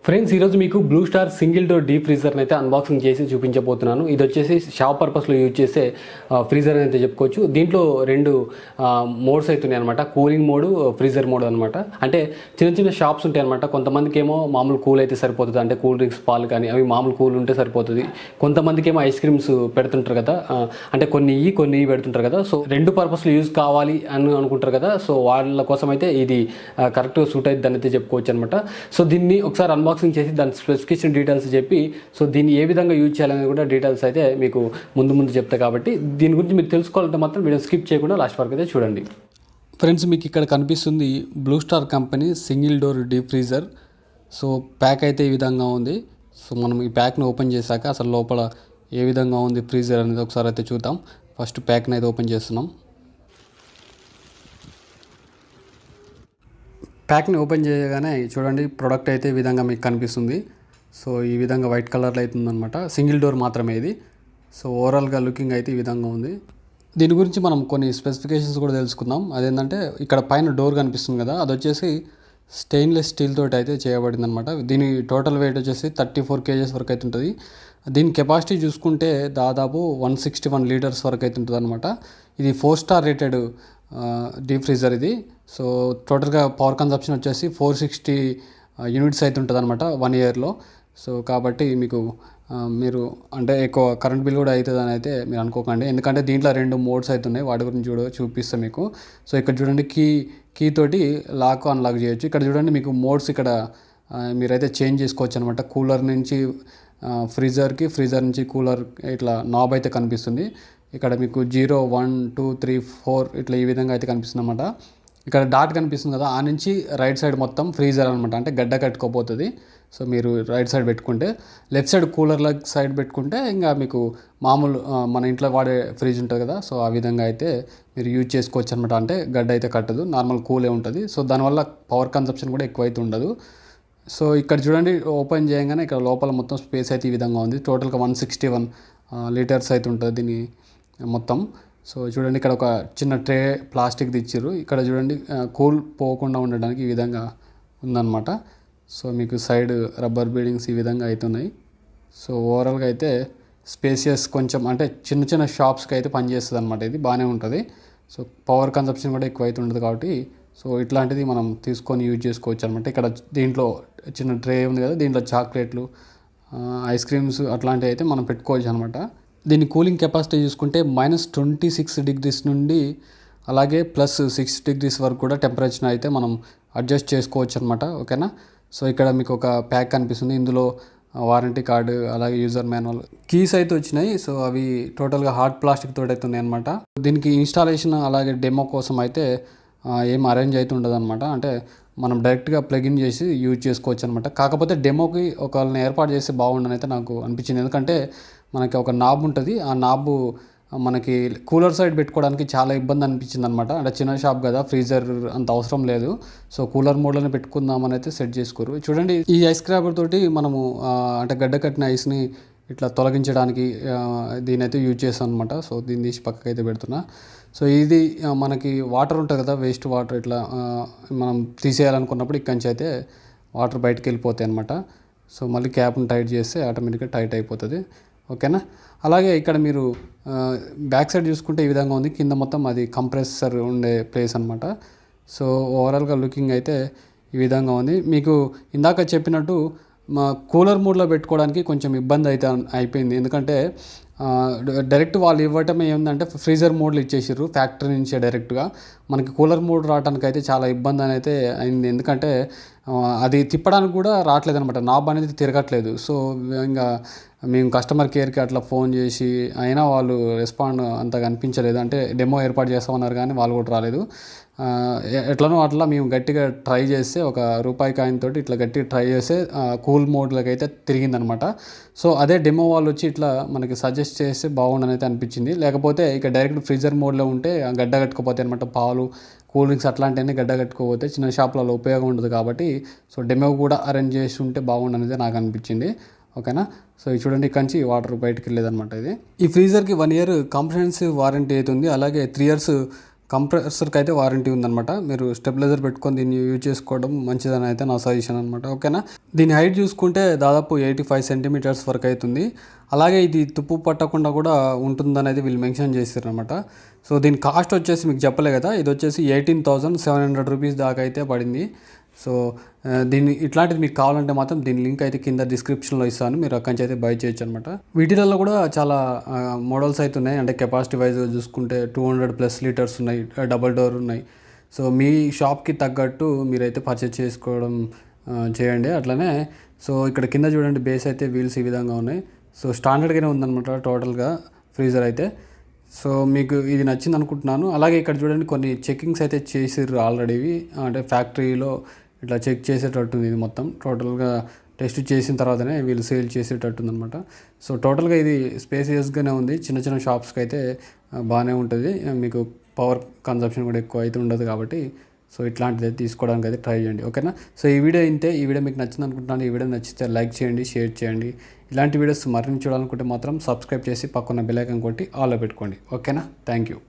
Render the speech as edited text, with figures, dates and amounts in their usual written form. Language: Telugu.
ఫ్రెండ్స్, ఈరోజు మీకు Blue Star single door deep ఫ్రీజర్ని అయితే అన్బాక్సింగ్ చేసి చూపించబోతున్నాను. ఇది వచ్చేసి షాప్ పర్పస్లో యూజ్ చేసే ఫ్రీజర్ అయితే చెప్పుకోవచ్చు. దీంట్లో రెండు మోడ్స్ అవుతున్నాయి అనమాట. కూలింగ్ మోడ్, ఫ్రీజర్ మోడ్ అనమాట. అంటే చిన్న చిన్న షాప్స్ ఉంటాయి అనమాట. కొంతమందికి ఏమో మామూలు కూల్ అయితే సరిపోతుంది, అంటే కూల్ డ్రింక్స్, పాలు కానీ అవి మామూలు కూల్ ఉంటే సరిపోతుంది. కొంతమందికి ఏమో ఐస్ క్రీమ్స్ పెడుతుంటారు కదా, అంటే కొన్ని పెడుతుంటారు కదా. సో రెండు పర్పస్లో యూజ్ కావాలి అని అనుకుంటారు కదా. సో వాళ్ళ కోసం అయితే ఇది కరెక్ట్గా సూట్ అవుతుంది అని అయితే చెప్పుకోవచ్చు అనమాట. సో దీన్ని ఒకసారి అన్బాక్సింగ్ చేసి దాని స్పెసిఫికేషన్ డీటెయిల్స్ చెప్పి, సో దీన్ని ఏ విధంగా యూజ్ చేయాలనేది కూడా డీటెయిల్స్ అయితే మీకు ముందు చెప్తా. కాబట్టి దీని గురించి మీరు తెలుసుకోవాలంటే మాత్రం వీడియో స్కిప్ చేయకుండా లాస్ట్ వరకు అయితే చూడండి. ఫ్రెండ్స్, మీకు ఇక్కడ కనిపిస్తుంది blue star company single door deep freezer. So pack అయితే ఈ విధంగా ఉంది. సో మనం ఈ ప్యాక్ని ఓపెన్ చేశాక అసలు లోపల ఏ విధంగా ఉంది ఫ్రీజర్ అనేది ఒకసారి అయితే చూద్దాం. ఫస్ట్ ప్యాక్ని అయితే ఓపెన్ చేస్తున్నాం. ప్యాక్ని ఓపెన్ చేయగానే చూడండి, ప్రోడక్ట్ అయితే ఈ విధంగా మీకు కనిపిస్తుంది. సో ఈ విధంగా వైట్ కలర్లో అవుతుందన్నమాట. సింగిల్ డోర్ మాత్రమే ఇది. సో ఓవరాల్గా లుకింగ్ అయితే ఈ విధంగా ఉంది. దీని గురించి మనం కొన్ని స్పెసిఫికేషన్స్ కూడా తెలుసుకుందాం. అదేంటంటే ఇక్కడ పైన డోర్ కనిపిస్తుంది కదా, అది వచ్చేసి స్టెయిన్లెస్ స్టీల్ తోటి అయితే చేయబడింది అనమాట. దీని టోటల్ వెయిట్ వచ్చేసి 34 kgs వరకు అయితే ఉంటుంది. దీని కెపాసిటీ చూసుకుంటే దాదాపు 161 లీటర్స్ వరకు అయితే ఉంటుంది అనమాట. ఇది 4 స్టార్ రేటెడ్ డీప్ ఫ్రీజర్ ఇది. సో టోటల్గా పవర్ కన్సంప్షన్ వచ్చేసి 460 యూనిట్స్ అయితే ఉంటుంది అనమాట 1 ఇయర్లో. సో కాబట్టి మీకు మీరు అంటే ఎక్కువ కరెంట్ బిల్ కూడా అవుతుంది అని అయితే మీరు అనుకోకండి. ఎందుకంటే దీంట్లో 2 మోడ్స్ అయితే ఉన్నాయి, వాటి గురించి చూపిస్తాను మీకు. సో ఇక్కడ చూడండి, కీ తోటి లాక్ అన్లాక్ చేయొచ్చు. ఇక్కడ చూడండి మీకు మోడ్స్ ఇక్కడ మీరైతే చేంజ్ చేసుకోవచ్చు అనమాట. కూలర్ నుంచి ఫ్రీజర్ నుంచి కూలర్ ఇట్లా నాబ్ అయితే కనిపిస్తుంది. ఇక్కడ మీకు 0, 1, 2, 3, 4 ఇట్లా ఈ విధంగా అయితే కనిపిస్తుంది అనమాట. ఇక్కడ డాట్ కనిపిస్తుంది కదా, ఆ నుంచి రైట్ సైడ్ మొత్తం ఫ్రీజర్ అనమాట, అంటే గడ్డ కట్టుకోపోతుంది. సో మీరు రైట్ సైడ్ పెట్టుకుంటే, లెఫ్ట్ సైడ్ కూలర్ల సైడ్ పెట్టుకుంటే ఇంకా మీకు మామూలు మన ఇంట్లో వాడే ఫ్రిడ్జ్ ఉంటుంది కదా, సో ఆ విధంగా అయితే మీరు యూజ్ చేసుకోవచ్చు అనమాట. అంటే గడ్డ అయితే కట్టదు, నార్మల్ కూలే ఉంటుంది. సో దానివల్ల పవర్ కన్సంప్షన్ కూడా ఎక్కువ అయితే ఉండదు. సో ఇక్కడ చూడండి, ఓపెన్ చేయగానే ఇక్కడ లోపల మొత్తం స్పేస్ అయితే ఈ విధంగా ఉంది. టోటల్గా 161 లీటర్స్ అయితే ఉంటుంది దీని మొత్తం. సో చూడండి, ఇక్కడ ఒక చిన్న ట్రే ప్లాస్టిక్ది ఇచ్చారు. ఇక్కడ చూడండి, కూల్ పోకుండా ఉండడానికి ఈ విధంగా ఉందన్నమాట. సో మీకు సైడ్ రబ్బర్ బీడింగ్స్ ఈ విధంగా అవుతున్నాయి. సో ఓవరాల్గా అయితే స్పేసియస్, కొంచెం అంటే చిన్న షాప్స్కి అయితే పనిచేస్తుంది అనమాట. ఇది బాగానే ఉంటుంది. సో పవర్ కన్సంప్షన్ కూడా ఎక్కువ అయితే ఉండదు కాబట్టి సో ఇట్లాంటిది మనం తీసుకొని యూజ్ చేసుకోవచ్చు అనమాట. ఇక్కడ దీంట్లో చిన్న ట్రే ఉంది కదా, దీంట్లో చాక్లెట్లు, ఐస్ క్రీమ్స్ అట్లాంటివి అయితే మనం పెట్టుకోవచ్చు అనమాట. దీని కూలింగ్ కెపాసిటీ చూసుకుంటే -26 degrees నుండి అలాగే +6 degrees వరకు కూడా టెంపరేచర్ అయితే మనం అడ్జస్ట్ చేసుకోవచ్చు అనమాట. ఓకేనా. సో ఇక్కడ మీకు ఒక ప్యాక్ కనిపిస్తుంది. ఇందులో వారంటీ కార్డు, అలాగే యూజర్ మాన్యువల్, కీస్ అయితే వచ్చినాయి. సో అవి టోటల్గా హార్డ్ ప్లాస్టిక్ తోటి అయితే ఉన్నాయి అనమాట. దీనికి ఇన్స్టాలేషన్ అలాగే డెమో కోసం అయితే ఏం అరేంజ్ అయితే ఉండదు అనమాట. అంటే మనం డైరెక్ట్గా ప్లగిన్ చేసి యూజ్ చేసుకోవచ్చు అనమాట. కాకపోతే డెమోకి ఒకళ్ళని ఏర్పాటు చేస్తే బాగుండని అయితే నాకు అనిపించింది. ఎందుకంటే మనకి ఒక నాబ్ ఉంటుంది, ఆ నాబు మనకి కూలర్ సైడ్ పెట్టుకోవడానికి చాలా ఇబ్బంది అనిపించింది అనమాట. అంటే చిన్న షాప్ కదా, ఫ్రీజర్ అంత అవసరం లేదు. సో కూలర్ మోడ్లోనే పెట్టుకుందామని అయితే సెట్ చేసుకోరు. చూడండి, ఈ ఐస్ స్క్రాపర్ తోటి మనము అంటే గడ్డ కట్టిన ఐస్ని ఇట్లా తొలగించడానికి దీనైతే యూజ్ చేస్తాం అనమాట. సో దీన్ని తీసి పక్కకి అయితే పెడుతున్నా. సో ఇది మనకి వాటర్ ఉంటుంది కదా, వేస్ట్ వాటర్ ఇట్లా మనం తీసేయాలనుకున్నప్పుడు ఇక్కడి నుంచి అయితే వాటర్ బయటకు వెళ్ళిపోతాయి అనమాట. సో మళ్ళీ క్యాప్ని టైట్ చేస్తే ఆటోమేటిక్గా టైట్ అయిపోతుంది. ఓకేనా. అలాగే ఇక్కడ మీరు బ్యాక్ సైడ్ చూసుకుంటే ఈ విధంగా ఉంది. కింద మొత్తం అది కంప్రెసర్ ఉండే ప్లేస్ అనమాట. సో ఓవరాల్గా లుకింగ్ అయితే ఈ విధంగా ఉంది. మీకు ఇందాక చెప్పినట్టు మా కూలర్ మోడ్లో పెట్టుకోవడానికి కొంచెం ఇబ్బంది అయితే అయిపోయింది. ఎందుకంటే డైరెక్ట్ వాళ్ళు ఇవ్వటమే ఏంటంటే ఫ్రీజర్ మోడ్లు ఇచ్చేసారు ఫ్యాక్టరీ నుంచే డైరెక్ట్గా. మనకి కూలర్ మోడ్ రావడానికి అయితే చాలా ఇబ్బంది అని అయితే అయింది. ఎందుకంటే అది తిప్పడానికి కూడా రావట్లేదు అనమాట, నాబ్ అనేది తిరగట్లేదు. సో ఇంకా మేము కస్టమర్ కేర్కి అట్లా ఫోన్ చేసి అయినా వాళ్ళు రెస్పాండ్ అంతగా అనిపించలేదు. అంటే డెమో ఏర్పాటు చేస్తామన్నారు కానీ వాళ్ళు కూడా రాలేదు. ఎట్లనో అట్లా మేము గట్టిగా ట్రై చేస్తే ఒక రూపాయి కాయిన్ తోటి ఇట్లా గట్టిగా ట్రై చేస్తే కూల్ మోడ్లోకి అయితే తిరిగిందనమాట. సో అదే డెమో వాళ్ళు వచ్చి ఇట్లా మనకి సజెస్ట్ చేస్తే బాగుండని అయితే అనిపించింది. లేకపోతే ఇక డైరెక్ట్ ఫ్రీజర్ మోడ్లో ఉంటే గడ్డ కట్టుకోపోతే అనమాట, పాలు, కూల్ డ్రింక్స్ అట్లాంటివన్నీ గడ్డ కట్టుకోపోతే చిన్న షాప్లలో ఉపయోగం ఉండదు. కాబట్టి సో డెమో కూడా అరేంజ్ చేసి ఉంటే బాగుండనేది నాకు అనిపించింది. ఓకేనా. సో ఇది చూడండి, ఇక్కడి నుంచి వాటర్ బయటకు వెళ్ళేదనమాట. ఇది ఈ ఫ్రీజర్కి 1 year కాంప్రహెన్సివ్ వారంటీ అవుతుంది. అలాగే 3 years కంప్రెసర్కి అయితే వారంటీ ఉందన్నమాట. మీరు స్టెబిలైజర్ పెట్టుకొని దీన్ని యూజ్ చేసుకోవడం మంచిదని అయితే నా సజెషన్ అనమాట. ఓకేనా. దీని హైట్ చూసుకుంటే దాదాపు 85 సెంటీమీటర్స్ వరకు అవుతుంది. అలాగే ఇది తుప్పు పట్టకుండా కూడా ఉంటుందనేది వీళ్ళు మెన్షన్ చేశారు అనమాట. సో దీని కాస్ట్ వచ్చేసి మీకు చెప్పలే కదా, ఇది వచ్చేసి 18,700 రూపీస్ దాకా అయితే పడింది. సో దీన్ని ఇట్లాంటిది మీకు కావాలంటే మాత్రం దీని లింక్ అయితే కింద డిస్క్రిప్షన్లో ఇస్తాను, మీరు అక్కడి నుంచి అయితే బై చేయొచ్చు అనమాట. వీటిలలో కూడా చాలా మోడల్స్ అయితే ఉన్నాయి. అంటే కెపాసిటీ వైజ్ చూసుకుంటే 200+ లీటర్స్ ఉన్నాయి, డబల్ డోర్ ఉన్నాయి. సో మీ షాప్కి తగ్గట్టు మీరైతే పర్చేజ్ చేసుకోవడం చేయండి. అట్లనే సో ఇక్కడ కింద చూడండి, బేస్ అయితే వీల్స్ ఈ విధంగా ఉన్నాయి. సో స్టాండర్డ్గానే ఉందన్నమాట టోటల్గా ఫ్రీజర్ అయితే. సో మీకు ఇది నచ్చింది అనుకుంటున్నాను. అలాగే ఇక్కడ చూడండి, కొన్ని చెకింగ్స్ అయితే చేసిర్రు ఆల్రెడీ. అంటే ఫ్యాక్టరీలో ఇట్లా చెక్ చేసేటట్టుంది. ఇది మొత్తం టోటల్గా టెస్ట్ చేసిన తర్వాతనే వీళ్ళు సేల్ చేసేటట్టుంది అనమాట. సో టోటల్గా ఇది స్పేసియస్గానే ఉంది. చిన్న చిన్న షాప్స్కి అయితే బాగానే ఉంటుంది. మీకు పవర్ కన్సంప్షన్ కూడా ఎక్కువ అయితే ఉండదు కాబట్టి సో ఇట్లాంటిది తీసుకోవడానికి అయితే ట్రై చేయండి. ఓకేనా. సో ఈ వీడియో ఇంతే. ఈ వీడియో మీకు నచ్చింది అనుకుంటున్నాను. ఈ వీడియో నచ్చితే లైక్ చేయండి, షేర్ చేయండి. ఇలాంటి వీడియోస్ మరిన్ని చూడాలనుకుంటే మాత్రం సబ్స్క్రైబ్ చేసి పక్కన బెల్ ఐకాన్ కొట్టి ఆల్లో పెట్టుకోండి. ఓకేనా. Thank you.